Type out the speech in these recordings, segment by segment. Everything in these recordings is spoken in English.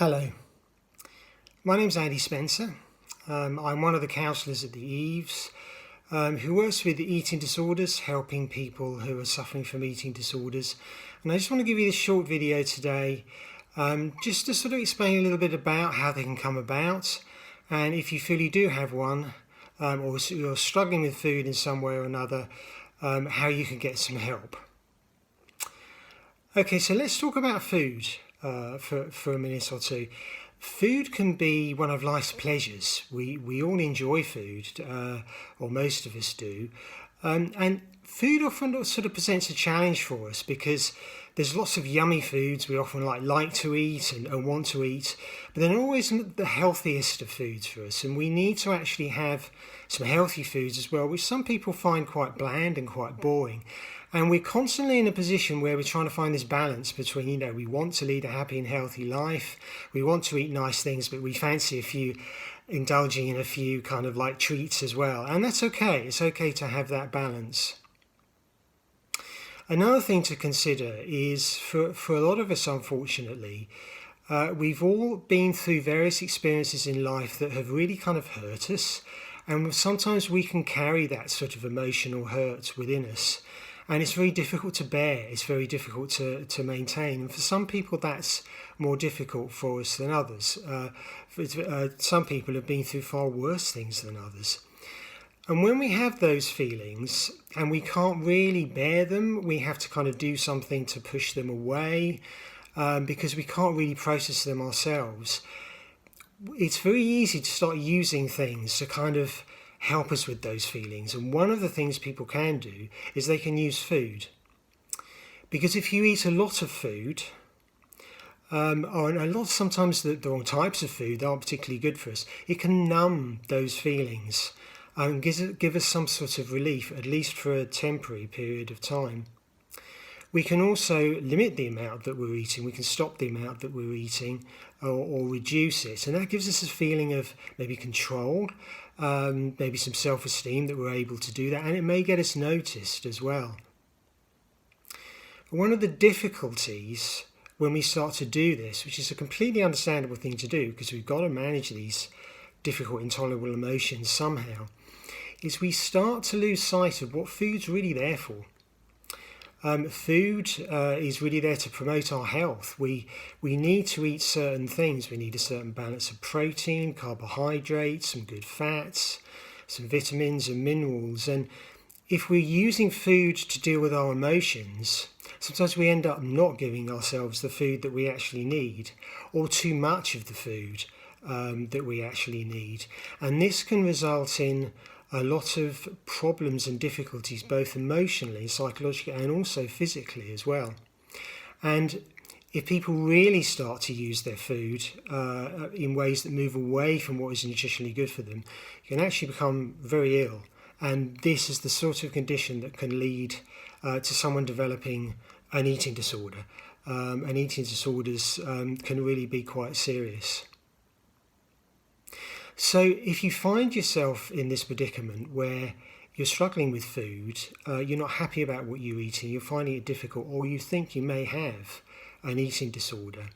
Hello, my name's Andy Spencer. I'm one of the counsellors at the Eves who works with eating disorders, helping people who are suffering from eating disorders. And I just want to give you this short video today just to sort of explain a little bit about how they can come about, and if you feel you do have one or you're struggling with food in some way or another, how you can get some help. Okay, so let's talk about food for a minute or two. Food can be one of life's pleasures. We all enjoy food, or most of us do. And food often sort of presents a challenge for us because there's lots of yummy foods we often like to eat and want to eat, but they're not always the healthiest of foods for us. And we need to actually have some healthy foods as well, which some people find quite bland and quite boring. And we're constantly in a position where we're trying to find this balance between, we want to lead a happy and healthy life, we want to eat nice things, but we fancy indulging in a few kind of like treats as well. And that's okay. It's okay to have that balance. Another thing to consider is for a lot of us, unfortunately, we've all been through various experiences in life that have really kind of hurt us. And sometimes we can carry that sort of emotional hurt within us. And it's very difficult to bear, it's very difficult to maintain. And for some people that's more difficult for us than others. Some people have been through far worse things than others. And when we have those feelings and we can't really bear them, we have to kind of do something to push them away because we can't really process them ourselves. It's very easy to start using things to kind of help us with those feelings. And one of the things people can do is they can use food. Because if you eat a lot of food, or sometimes the wrong types of food that aren't particularly good for us, it can numb those feelings and give us some sort of relief, at least for a temporary period of time. We can also limit the amount that we're eating. We can stop the amount that we're eating or reduce it. And that gives us a feeling of maybe control, maybe some self-esteem that we're able to do that. And it may get us noticed as well. One of the difficulties when we start to do this, which is a completely understandable thing to do because we've got to manage these difficult, intolerable emotions somehow, is we start to lose sight of what food's really there for. Food is really there to promote our health. We need to eat certain things. We need a certain balance of protein, carbohydrates, some good fats, some vitamins and minerals. And if we're using food to deal with our emotions, sometimes we end up not giving ourselves the food that we actually need, or too much of the food that we actually need. And this can result in a lot of problems and difficulties, both emotionally, psychologically, and also physically as well. And if people really start to use their food in ways that move away from what is nutritionally good for them, you can actually become very ill. And this is the sort of condition that can lead to someone developing an eating disorder. And eating disorders can really be quite serious. So if you find yourself in this predicament where you're struggling with food, you're not happy about what you're eating, you're finding it difficult, or you think you may have an eating disorder,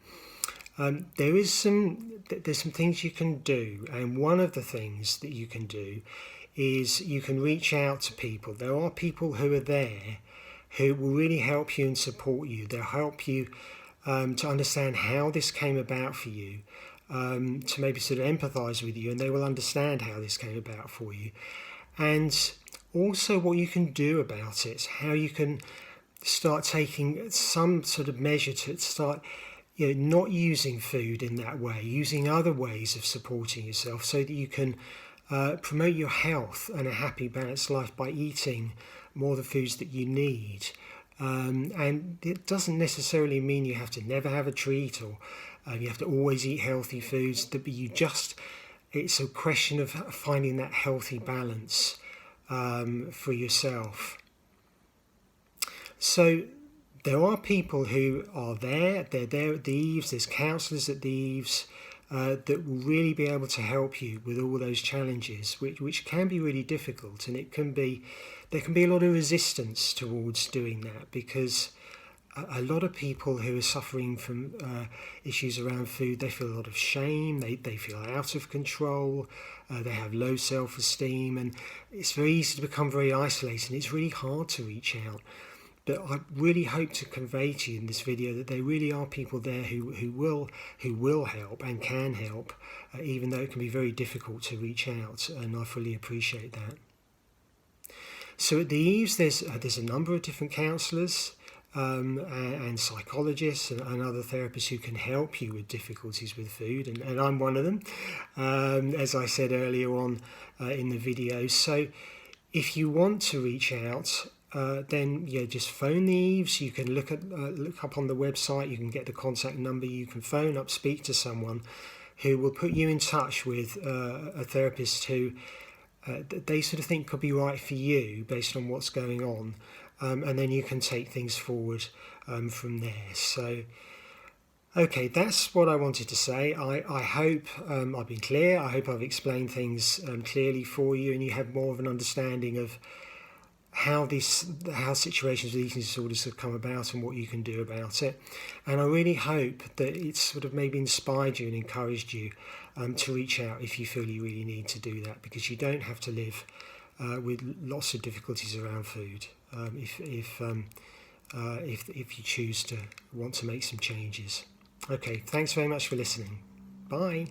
there's some things you can do. And one of the things that you can do is you can reach out to people. There are people who are there who will really help you and support you. They'll help you to understand how this came about for you. To maybe sort of empathise with you, and they will understand how this came about for you, and also what you can do about it, how you can start taking some sort of measure to start not using food in that way, using other ways of supporting yourself so that you can promote your health and a happy, balanced life by eating more of the foods that you need. And it doesn't necessarily mean you have to never have a treat or you have to always eat healthy foods. But it's a question of finding that healthy balance for yourself. So there are people who are there. They're there at the Eves. There's counsellors at the Eves that will really be able to help you with all those challenges, which can be really difficult, and there can be a lot of resistance towards doing that because a lot of people who are suffering from issues around food, they feel a lot of shame, they feel out of control, they have low self-esteem, and it's very easy to become very isolated, and it's really hard to reach out. But I really hope to convey to you in this video that there really are people there who will help and can help, even though it can be very difficult to reach out, and I fully appreciate that. So at the Eves, there's a number of different counsellors and psychologists and other therapists who can help you with difficulties with food, and I'm one of them, as I said earlier on in the video. So if you want to reach out, then just phone the Eves. You can look up on the website, you can get the contact number, you can phone up, speak to someone who will put you in touch with a therapist who they sort of think could be right for you based on what's going on, and then you can take things forward from there. So okay, that's what I wanted to say. I hope I've been clear. I hope I've explained things clearly for you, and you have more of an understanding of how situations with eating disorders have come about and what you can do about it. And I really hope that it's sort of maybe inspired you and encouraged you to reach out if you feel you really need to do that, because you don't have to live with lots of difficulties around food if you choose to want to make some changes. Okay, thanks very much for listening. Bye.